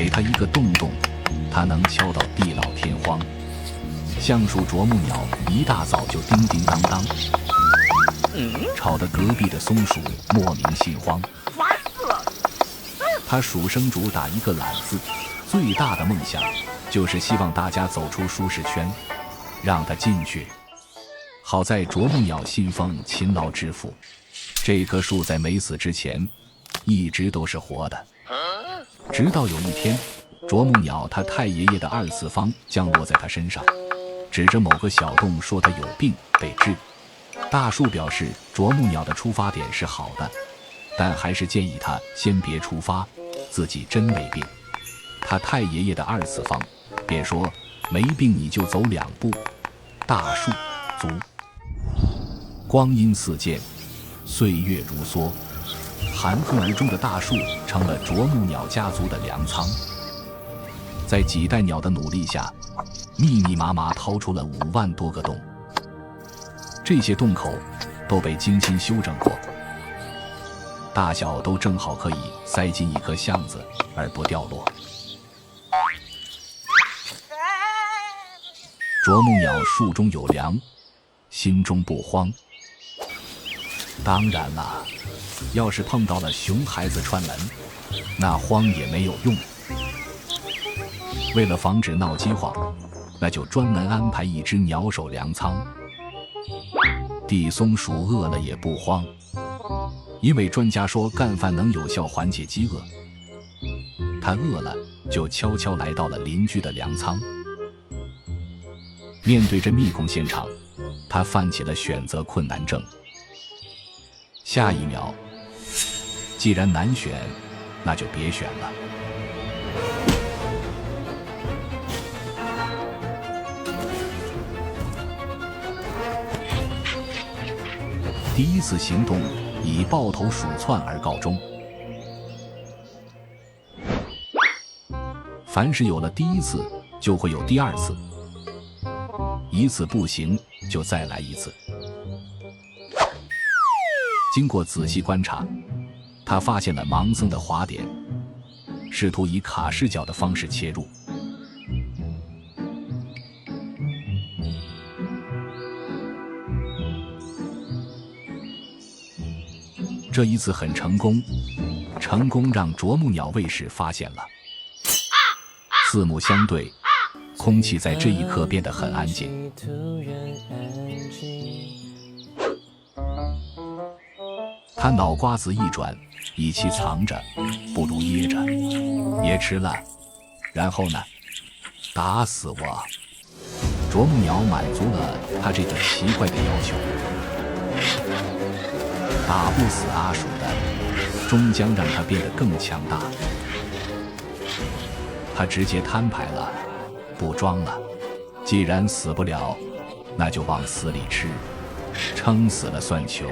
给他一个洞洞，他能敲到地老天荒。橡树啄木鸟一大早就叮叮当当，吵得隔壁的松鼠莫名心慌。烦死了！他数声主打一个懒字，最大的梦想就是希望大家走出舒适圈，让他进去。好在啄木鸟信奉勤劳致富，这棵树在没死之前一直都是活的。直到有一天，啄木鸟他太爷爷的二次方降落在他身上，指着某个小洞说他有病得治。大树表示啄木鸟的出发点是好的，但还是建议他先别出发，自己真没病。他太爷爷的二次方便说没病你就走2步。大树足。光阴似箭，岁月如梭，含恨而终的大树成了啄木鸟家族的粮仓。在几代鸟的努力下，密密麻麻掏出了5万多个洞，这些洞口都被精心修整过，大小都正好可以塞进一颗橡子而不掉落。啄木鸟树中有粮，心中不慌。当然了，要是碰到了熊孩子串门，那慌也没有用。为了防止闹饥荒，那就专门安排一只鸟守粮仓。地松鼠饿了也不慌，因为专家说干饭能有效缓解饥饿。他饿了就悄悄来到了邻居的粮仓。面对着密控现场，他犯起了选择困难症。下一秒，既然难选，那就别选了。第一次行动以抱头鼠窜而告终。凡是有了第一次，就会有第二次。一次不行，就再来一次。经过仔细观察，他发现了盲僧的滑点，试图以卡视角的方式切入。这一次很成功，成功让啄木鸟卫士发现了。四目相对，空气在这一刻变得很安静。他脑瓜子一转，与其藏着，不如掖着。别吃了，然后呢？打死我！啄木鸟满足了他这个奇怪的要求。打不死阿鼠的，终将让他变得更强大。他直接摊牌了，不装了。既然死不了，那就往死里吃，撑死了算球。